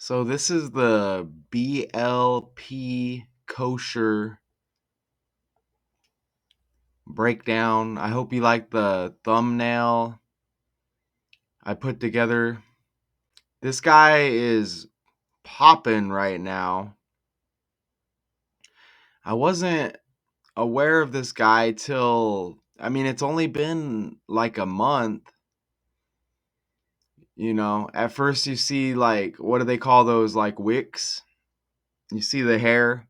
So this is the BLP Kosher breakdown. I hope you like the thumbnail I put together. This guy is popping right now. I wasn't aware of this guy till, it's only been like a month. At first you see, like, what do they call those, like wicks? You see the hair.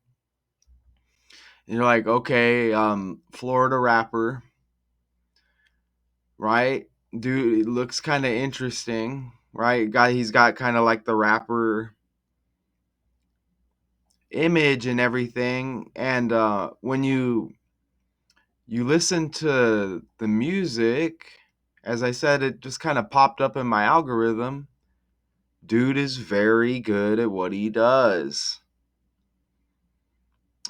And you're like, okay, Florida rapper, right? Dude, it looks kind of interesting, right? He's got kind of like the rapper image and everything. And when you listen to the music, as I said, it just kind of popped up in my algorithm. Dude is very good at what he does.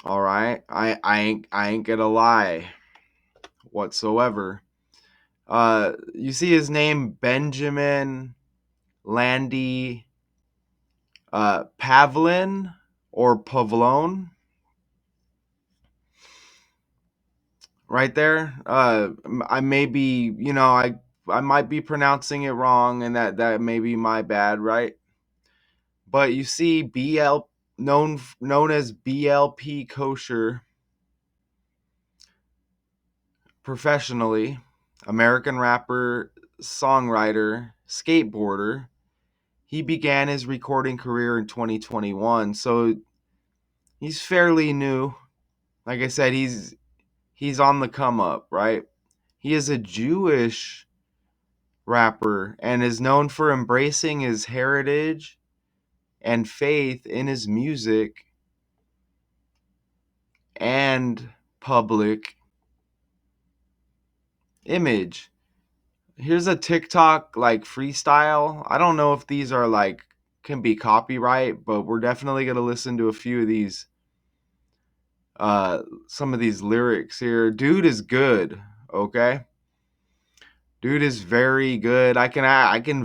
All right, I ain't gonna lie whatsoever. You see his name, Benjamin Landy Pavlon or Pavlon, right there. I may be, I might be pronouncing it wrong, and that may be my bad, right? But you see, known as BLP Kosher, professionally, American rapper, songwriter, skateboarder. He began his recording career in 2021, so he's fairly new. Like I said, he's on the come up, right? He is a Jewish rapper and is known for embracing his heritage and faith in his music and public image. Here's a TikTok like freestyle. I don't know if these are like can be copyright, but we're definitely going to listen to a few of these some of these lyrics here. Dude is good, okay? Dude is very good. I can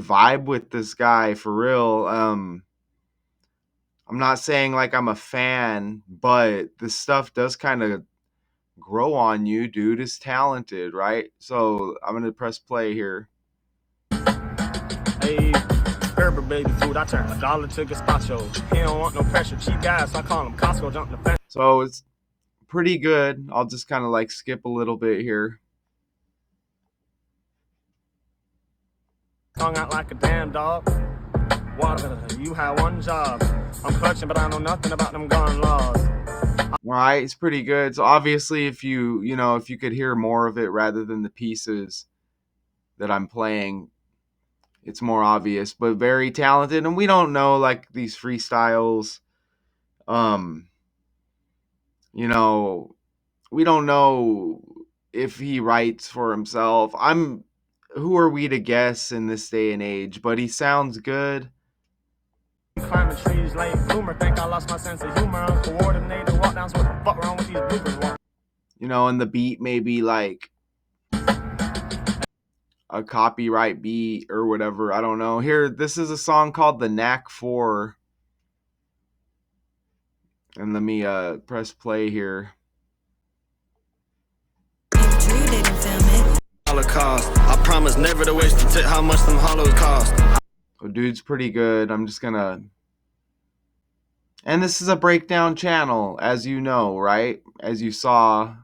vibe with this guy for real. I'm not saying like I'm a fan, but this stuff does kind of grow on you. Dude is talented, right? So I'm gonna press play here. Hey, Gerber baby food, I turn $1 to gazpacho. He don't want no pressure, cheap guys, so I call him Costco, jump the fence. So it's pretty good. I'll just kind of like skip a little bit here. Hung out like a damn dog. Water, you had one job. I'm clutching, but I know nothing about them gun laws. Right, it's pretty good. So obviously, if if you could hear more of it rather than the pieces that I'm playing, it's more obvious. But very talented, and we don't know like these freestyles. Um, you know, we don't know if he writes for himself. Who are we to guess in this day and age? But he sounds good. Climbing trees, late bloomer, think I lost my sense of humor. Uncoordinated walk downs, what the fuck wrong with these bloopers? And the beat may be like a copyright beat or whatever. I don't know. Here, this is a song called The Knack 4. And let me press play here. Holocaust. I promise never to waste a tip how much them hollows cost. So dude's pretty good. I'm just gonna. And this is a breakdown channel, as you know, right? As you saw.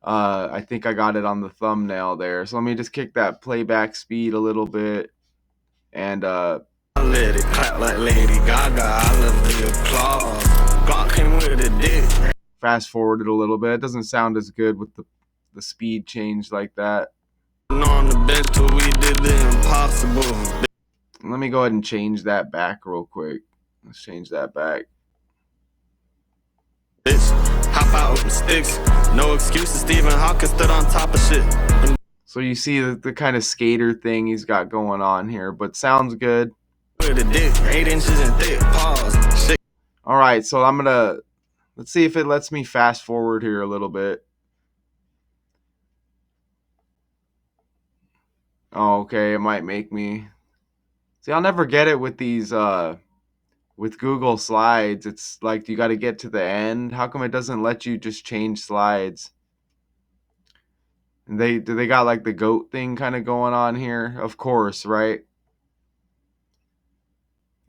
I think I got it on the thumbnail there. So let me just kick that playback speed a little bit. And I let it clap like Lady Gaga. I love the applause. Glock came with a dick. fast forward it a little bit. It doesn't sound as good with the speed change like that. On the bench till we did the impossible. Let me go ahead and change that back real quick. Let's change that back. Bitch, hop out with the sticks. No excuses, Stephen Hawking stood on top of shit. So you see the kind of skater thing he's got going on here, but sounds good. With a dick, 8 inches in thick, pause. Shit. All right, so let's see if it lets me fast forward here a little bit. Oh, okay, it might make me. See, I'll never get it with these with Google Slides, it's like you got to get to the end. How come it doesn't let you just change slides? And they got like the goat thing kind of going on here, of course, right?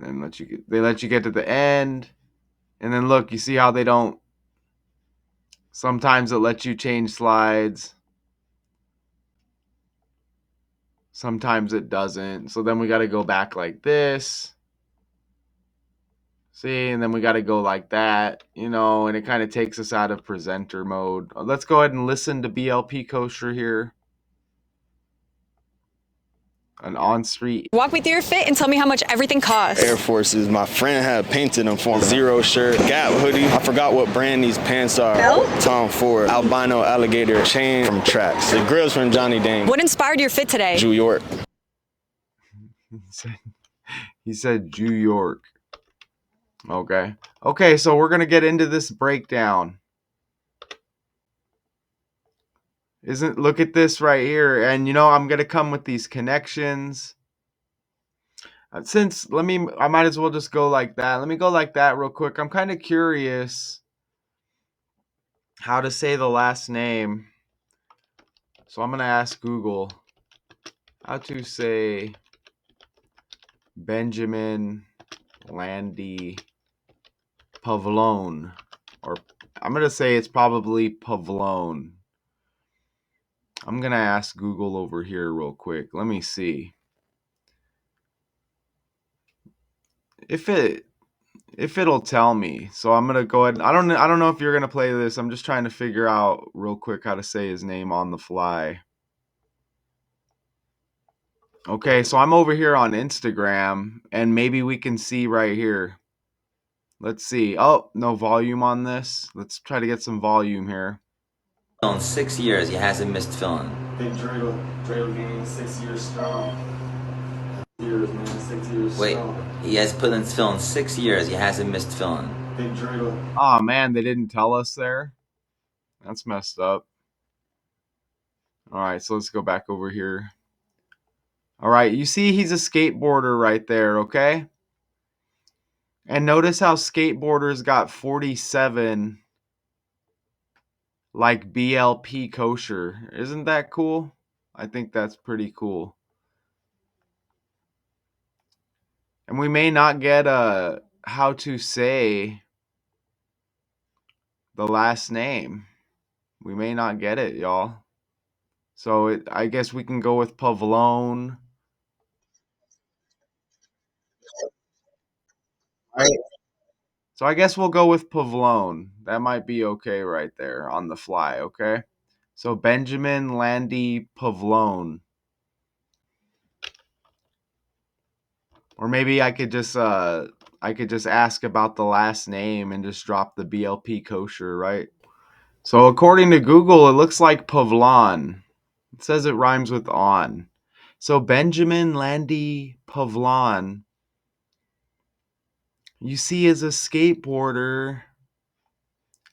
And they let you get to the end, and then look, you see how they don't. Sometimes it lets you change slides. Sometimes it doesn't. So then we got to go back like this. See, and then we got to go like that, and it kind of takes us out of presenter mode. Let's go ahead and listen to BLP Kosher here. An on-street. Walk me through your fit and tell me how much everything costs. Air Forces. My friend had painted them for me. Zero shirt, Gap hoodie. I forgot what brand these pants are. No? Tom Ford. Albino alligator chain from Tracks. The grill's from Johnny Dane. What inspired your fit today? New York. He said New York. Okay, so we're going to get into this breakdown. Look at this right here. And I'm going to come with these connections. I might as well just go like that. Let me go like that real quick. I'm kind of curious how to say the last name. So I'm going to ask Google how to say Benjamin Landy Pavlon. Or I'm going to say it's probably Pavlon. I'm going to ask Google over here real quick. Let me see. If it'll tell me. So I'm going to go ahead. I don't know if you're going to play this. I'm just trying to figure out real quick how to say his name on the fly. Okay, so I'm over here on Instagram, and maybe we can see right here. Let's see. Oh, no volume on this. Let's try to get some volume here. In 6 years, he hasn't missed filling. Big Dreidel game, 6 years strong. 6 years Wait, strong. he has put in filling 6 years, he hasn't missed filling. Big Dreidel. Oh man, they didn't tell us there. That's messed up. All right, so let's go back over here. All right, you see he's a skateboarder right there, okay? And notice how skateboarders got 47 like BLP Kosher. Isn't that cool? I think that's pretty cool. And we may not get how to say the last name. We may not get it, y'all. So I guess we can go with Pavlon. Right. So I guess we'll go with Pavlon. That might be okay right there on the fly, okay? So Benjamin Landy Pavlon. Or maybe I could just ask about the last name and just drop the BLP Kosher, right? So according to Google, it looks like Pavlon. It says it rhymes with on. So Benjamin Landy Pavlon, you see, is a skateboarder.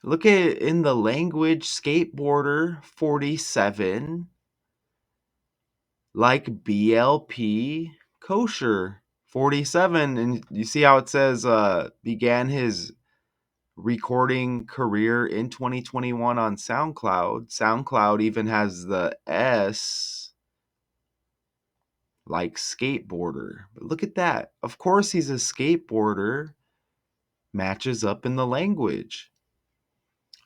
Look at in the language, skateboarder 47, like BLP Kosher 47. And you see how it says began his recording career in 2021 on SoundCloud. SoundCloud even has the S like skateboarder. But look at that. Of course he's a skateboarder. Matches up in the language.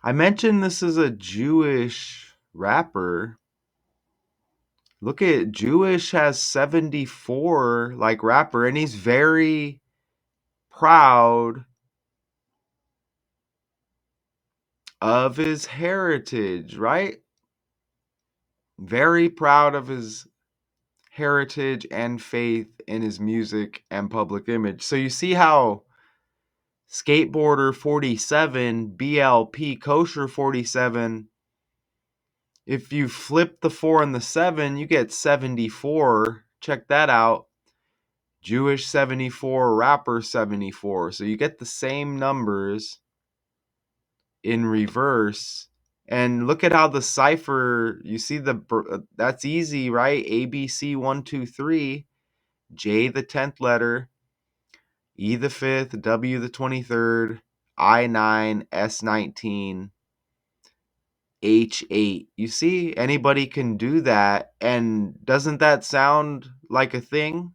I mentioned this is a Jewish rapper. Look at Jewish has 74 like rapper, and he's very proud of his heritage, right? Very proud of his heritage and faith in his music and public image. So you see how skateboarder 47, BLP Kosher 47, if you flip the 4 and the 7, you get 74. Check that out. Jewish 74, rapper 74. So you get the same numbers in reverse. And look at how the cipher, you see that's easy, right? ABC 1 2 3, J the 10th letter, E the 5th, W the 23rd, I9, S19, H8. You see, anybody can do that. And doesn't that sound like a thing?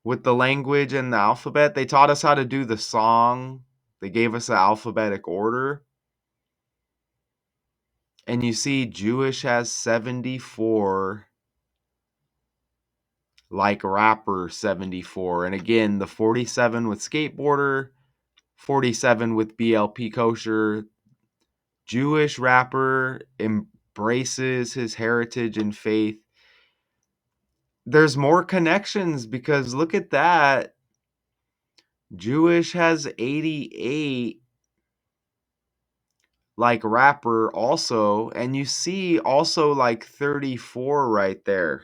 With the language and the alphabet, they taught us how to do the song. They gave us the alphabetic order. And you see, Jewish has 74, like rapper 74. And again, the 47 with skateboarder, 47 with BLP Kosher. Jewish rapper embraces his heritage and faith. There's more connections because look at that. Jewish has 88, like rapper also, and you see also like 34 right there.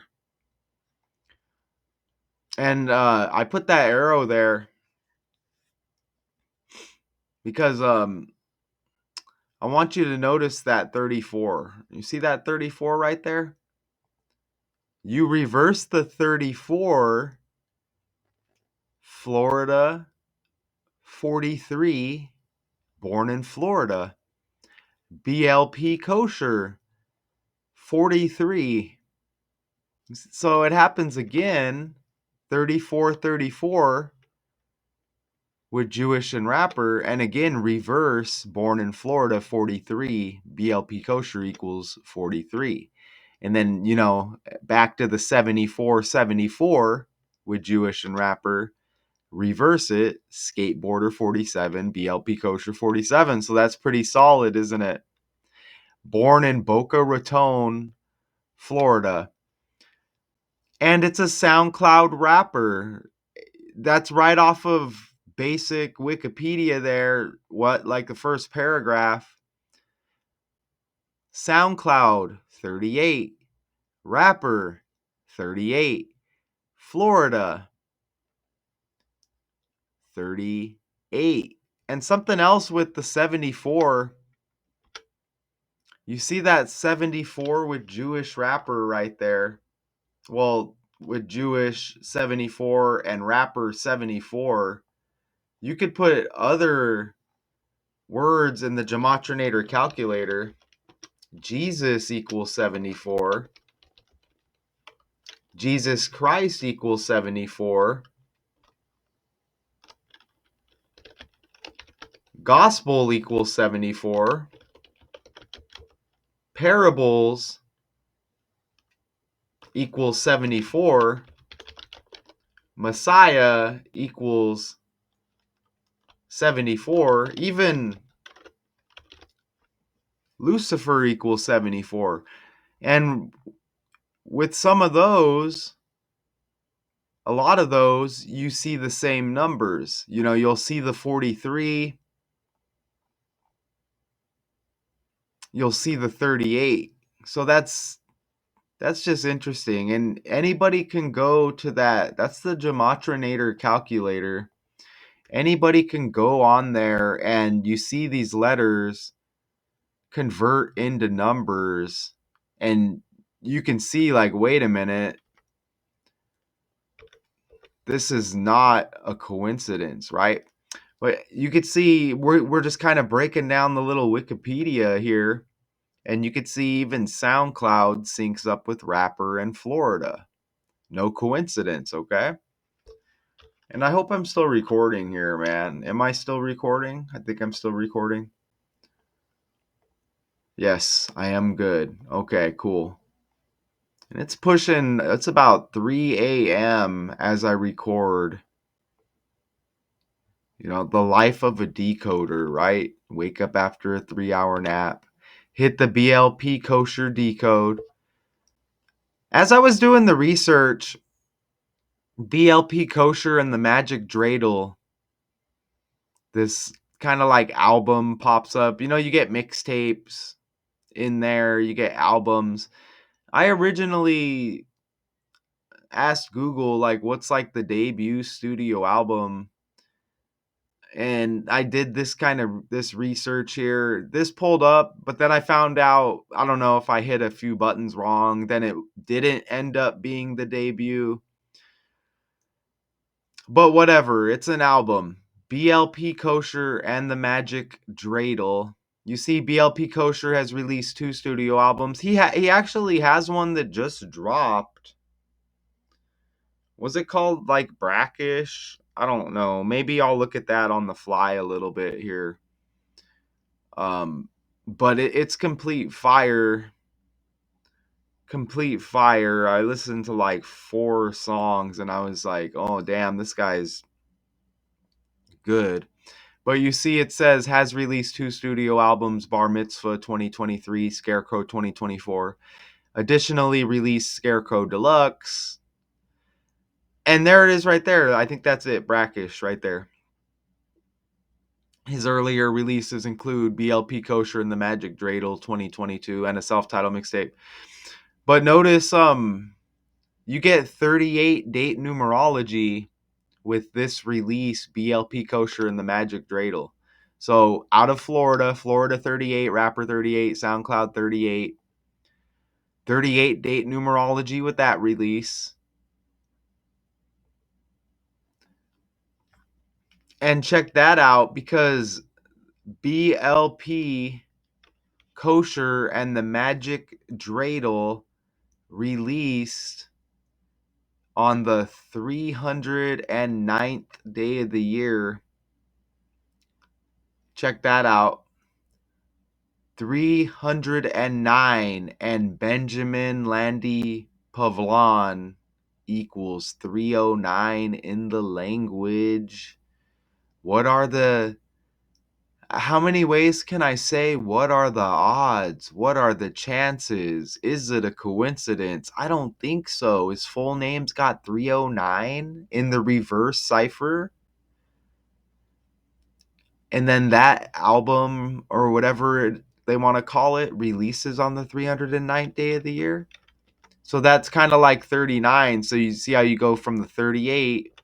And I put that arrow there because I want you to notice that 34. You see that 34 right there? You reverse the 34, Florida 43, born in Florida. BLP Kosher 43. So it happens again, 34, 34 with Jewish and rapper, and again reverse, born in Florida 43, BLP Kosher equals 43. And then, back to the 74, 74 with Jewish and rapper, reverse it, skateboarder 47, BLP Kosher 47. So that's pretty solid, isn't it? Born in Boca Raton, Florida. And it's a SoundCloud rapper. That's right off of basic Wikipedia there. What, like the first paragraph? SoundCloud 38, rapper 38, Florida 38. And something else with the 74. You see that 74 with Jewish rapper right there. Well, with Jewish 74 and rapper 74, you could put other words in the Gematrinator calculator. Jesus equals 74. Jesus Christ equals 74. Gospel equals 74. Parables equals 74. Messiah equals 74. Even Lucifer equals 74. And with some of those, a lot of those, you see the same numbers. You'll see the 43. You'll see the 38. So that's just interesting. And anybody can go to that. That's the Gematrinator calculator. Anybody can go on there and you see these letters convert into numbers. And you can see, like, wait a minute. This is not a coincidence, right? But you could see we're just kind of breaking down the little Wikipedia here. And you could see even SoundCloud syncs up with rapper in Florida. No coincidence, okay? And I hope I'm still recording here, man. Am I still recording? I think I'm still recording. Yes, I am good. Okay, cool. And it's about 3 a.m. as I record. The life of a decoder, right? Wake up after a 3-hour nap. Hit the BLP Kosher decode. As I was doing the research, BLP Kosher and the Magic Dreidel, this kind of like album pops up. You get mixtapes in there, you get albums. I originally asked Google, like, what's like the debut studio album? And I did this research here. This pulled up, but then I found out, I don't know if I hit a few buttons wrong, then it didn't end up being the debut. But whatever, it's an album. BLP Kosher and the Magic Dreidel. You see, BLP Kosher has released 2 studio albums. He actually has one that just dropped. Was it called like Brackish? I don't know. Maybe I'll look at that on the fly a little bit here. But it's complete fire. Complete fire. I listened to like 4 songs and I was like, oh damn, this guy's good. But you see, it says has released 2 studio albums: Bar Mitzvah 2023, Scarecrow 2024. Additionally, released Scarecrow Deluxe. And there it is right there. I think that's it. Brackish right there. His earlier releases include BLP Kosher and the Magic Dreidel 2022 and a self-titled mixtape. But notice you get 38 date numerology with this release, BLP Kosher and the Magic Dreidel. So out of Florida, Florida 38, Rapper 38, SoundCloud 38. 38 date numerology with that release. And check that out, because BLP Kosher and the Magic Dreidel released on the 309th day of the year. Check that out. 309, and Benjamin Landy Pavlon equals 309 in the language. How many ways can I say what are the odds? What are the chances? Is it a coincidence? I don't think so. His full name's got 309 in the reverse cipher. And then that album, or whatever they want to call it, releases on the 309th day of the year. So that's kind of like 39. So you see how you go from the 38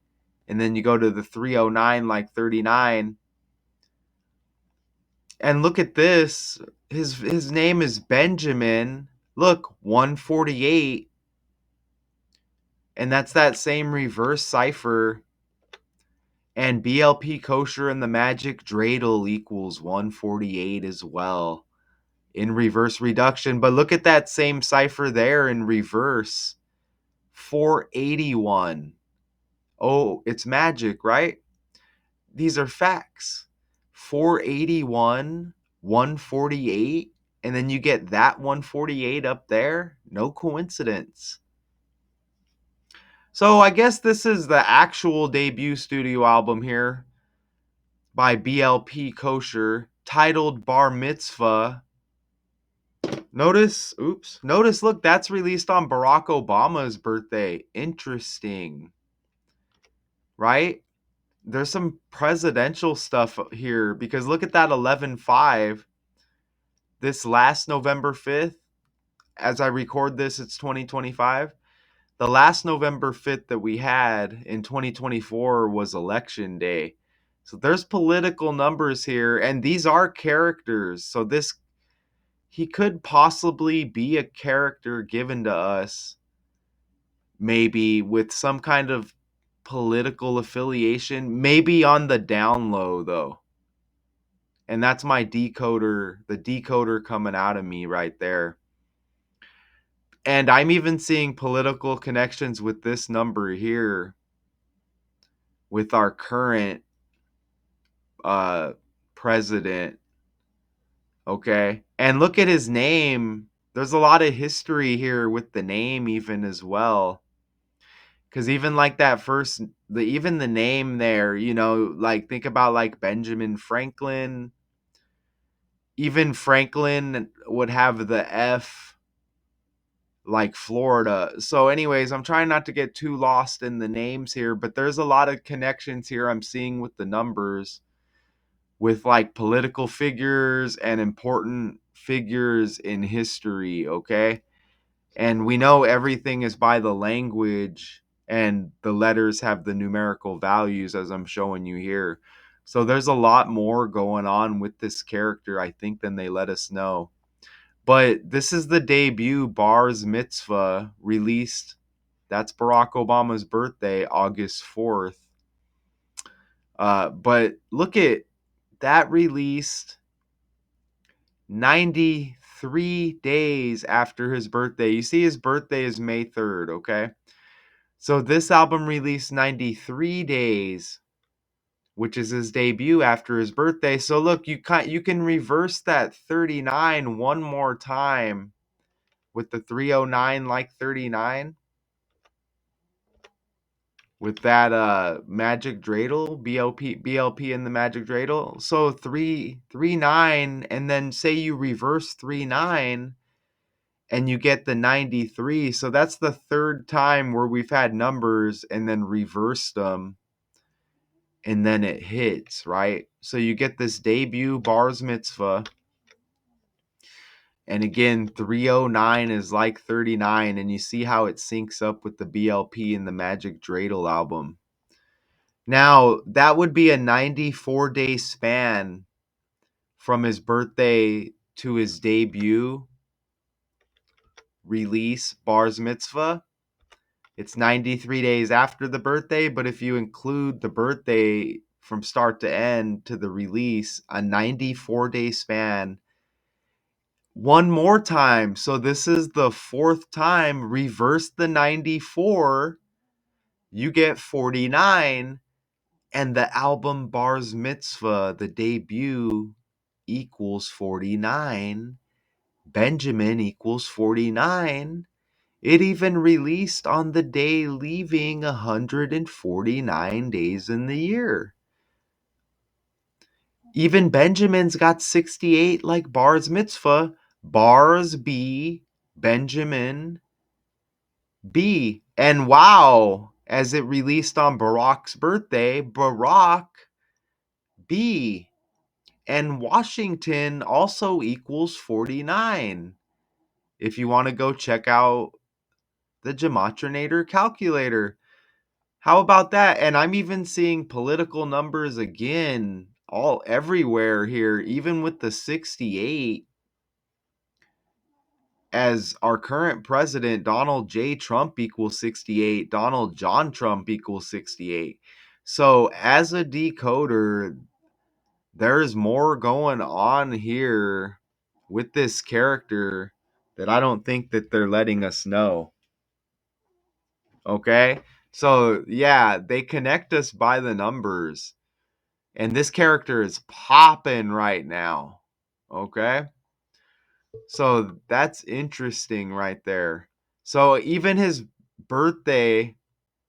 and then you go to the 309 like 39. And look at this. His name is Benjamin. Look, 148. And that's that same reverse cipher. And BLP Kosher and the Magic Dreidel equals 148 as well in reverse reduction. But look at that same cipher there in reverse. 481. Oh, it's magic, right? These are facts. 481, 148, and then you get that 148 up there. No coincidence. So I guess this is the actual debut studio album here by BLP Kosher, titled Bar Mitzvah. Notice, look, that's released on Barack Obama's birthday. Interesting, right? There's some presidential stuff here, because look at that 11/5. This last November 5th, as I record this, it's 2025. The last November 5th that we had in 2024 was election day. So there's political numbers here, and these are characters. So he could possibly be a character given to us, maybe with some kind of political affiliation, maybe on the down low though. And that's my decoder, the decoder coming out of me right there. And I'm even seeing political connections with this number here with our current president. Okay. And look at his name. There's a lot of history here with the name even as well. Because even like that even the name there, like think about like Benjamin Franklin. Even Franklin would have the F like Florida. So anyways, I'm trying not to get too lost in the names here, but there's a lot of connections here I'm seeing with the numbers, with like political figures and important figures in history, okay? And we know everything is by the language, and the letters have the numerical values as I'm showing you here. So there's a lot more going on with this character, I think, than they let us know. But this is the debut Bar's Mitzvah, released. That's Barack Obama's birthday, August 4th. But look at that, released 93 days after his birthday. You see, his birthday is May 3rd, okay? So this album released 93 days, which is his debut after his birthday. So look, you can reverse that 39 one more time with the 309 like 39 with that magic dreidel, BLP in the magic dreidel. So 339, and then say you reverse 39 and you get the 93. So that's the third time where we've had numbers and then reversed them, and then it hits, right? So you get this debut bars mitzvah, and again 309 is like 39, and you see how it syncs up with the BLP and the magic dreidel album. Now that would be a 94-day span from his birthday to his debut release bars mitzvah. It's 93 days after the birthday, but if you include the birthday from start to end to the release, a 94-day span. One more time. So this is the fourth time. Reverse the 94, you get 49, and the album Bars Mitzvah, the debut, equals 49. Benjamin equals 49. It even released on the day leaving 149 days in the year. Even Benjamin's got 68 like Bars Mitzvah. Bars B, Benjamin B. And wow, as it released on Barack's birthday, Barack B. And Washington also equals 49. If you want to go check out the Gematrinator calculator. How about that? And I'm even seeing political numbers again all everywhere here, even with the 68, as our current president, Donald J. Trump, equals 68, Donald John Trump equals 68. So as a decoder, there's more going on here with this character that I don't think that they're letting us know. Okay? So yeah, they connect us by the numbers. And this character is popping right now. Okay? So that's interesting right there. So even his birthday,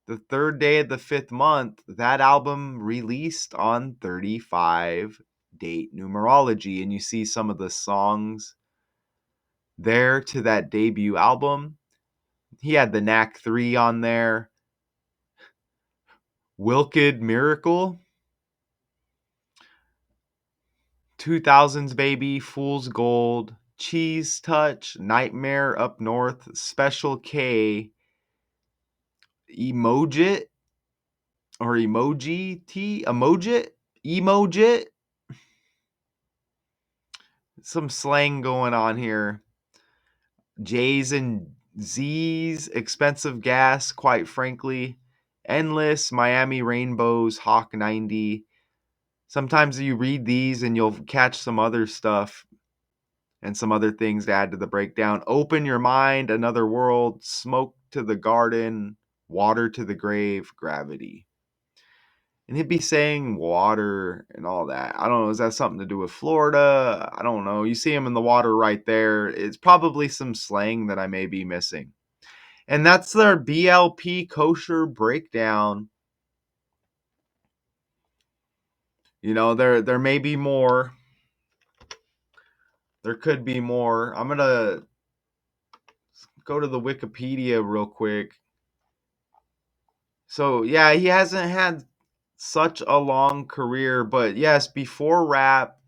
the third day of the 5th month, that album released on 35 date numerology. And you see some of the songs there to that debut album. He had the Knack 3 on there. Wilked Miracle. 2000s Baby, Fool's Gold, Cheese Touch, Nightmare Up North, Special K, Emojit or Emoji T, Emojit. Some slang going on here. J's and Z's, Expensive Gas, Quite Frankly, Endless, Miami Rainbows, Hawk 90. Sometimes you read these and you'll catch some other stuff and some other things to add to the breakdown. Open Your Mind, Another World, Smoke to the Garden, Water to the Grave, Gravity. And he'd be saying water and all that. I don't know. Is that something to do with Florida? I don't know. You see him in the water right there. It's probably some slang that I may be missing. And that's their BLP Kosher breakdown. You know, there may be more. There could be more. I'm going to go to the Wikipedia real quick. So, yeah, he hasn't had such a long career, but yes, before rap,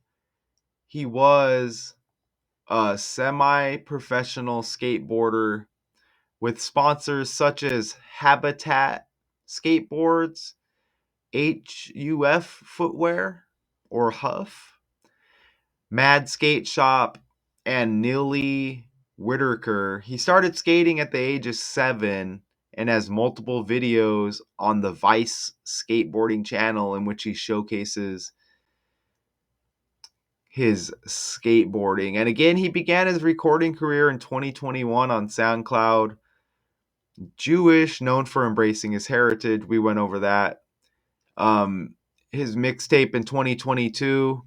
he was a semi-professional skateboarder with sponsors such as Habitat Skateboards, HUF Footwear, or Huff, Mad Skate Shop, and Neely Whitaker. He started skating at the age of 7 and has multiple videos on the Vice skateboarding channel in which he showcases his skateboarding. And again, he began his recording career in 2021 on SoundCloud. Jewish, known for embracing his heritage. We went over that. His mixtape in 2022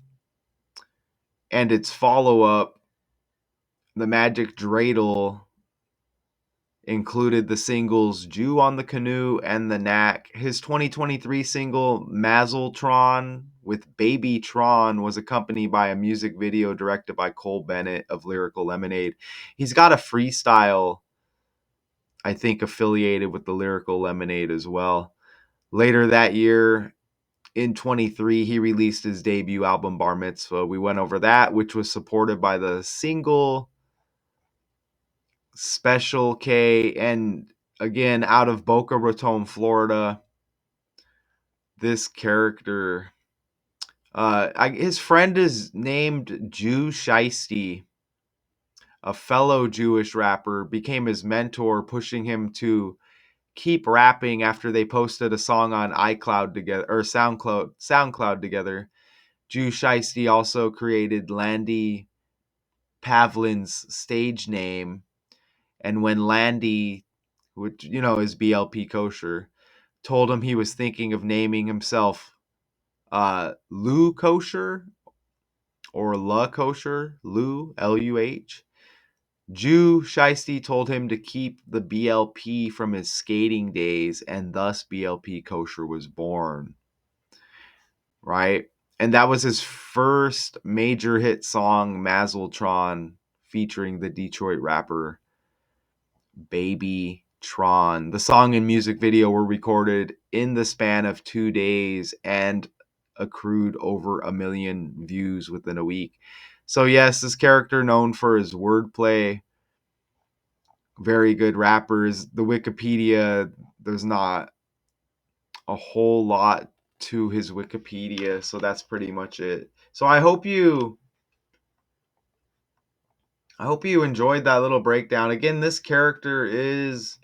and its follow-up, The Magic Dreidel, included the singles Jew on the Canoe and The Knack. His 2023 single Mazeltron with Baby Tron was accompanied by a music video directed by Cole Bennett of Lyrical Lemonade. He's got a freestyle, I think, affiliated with the Lyrical Lemonade as well. Later that year, in 23, he released his debut album Bar Mitzvah. We went over that, which was supported by the single Special K, and again, out of Boca Raton, Florida. This character, his friend is named Jew Shiesty, a fellow Jewish rapper, became his mentor, pushing him to keep rapping after they posted a song on iCloud together, or SoundCloud together. Jew Shiesty also created Landy Pavlon's stage name, and when Landy, which is BLP Kosher, told him he was thinking of naming himself Lou Kosher or La Kosher, Lou, Luh, Jew Shiesty told him to keep the BLP from his skating days, and thus BLP Kosher was born. Right? And that was his first major hit song, Mazeltron, featuring the Detroit rapper Baby Tron. The song and music video were recorded in the span of 2 days and accrued over 1 million views within a week. So yes, this character, known for his wordplay, very good rappers. The Wikipedia, there's not a whole lot to his Wikipedia, so that's pretty much it. So I hope you enjoyed that little breakdown. Again, this character is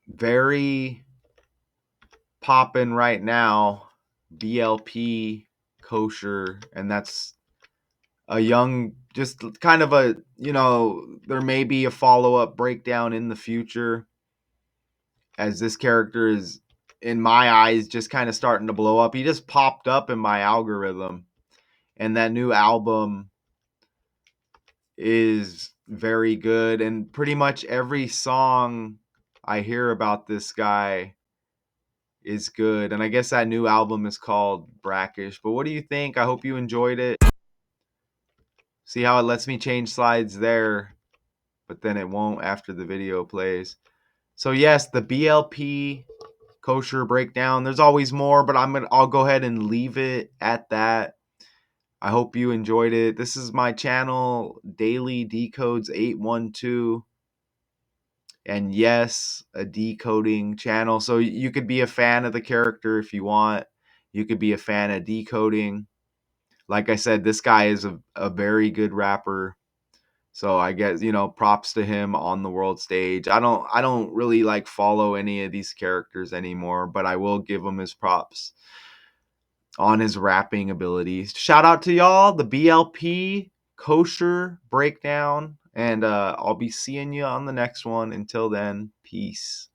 very poppin' right now, BLP Kosher, and that's a young, just kind of a, there may be a follow-up breakdown in the future, as this character is, in my eyes, just kind of starting to blow up. He just popped up in my algorithm, and that new album is very good, and pretty much every song I hear about this guy is good. And I guess that new album is called Brackish. But what do you think? I hope you enjoyed it. See how it lets me change slides there, but then it won't after the video plays. So yes, the BLP Kosher breakdown. There's always more, but I'll go ahead and leave it at that. I hope you enjoyed it. This is my channel, Daily Decodes 812. And yes, a decoding channel. So you could be a fan of the character if you want. You could be a fan of decoding. Like I said, this guy is a very good rapper. So I guess, props to him on the world stage. I don't really follow any of these characters anymore, but I will give him his props on his rapping abilities. Shout out to y'all, the BLP Kosher breakdown. And I'll be seeing you on the next one. Until then, peace.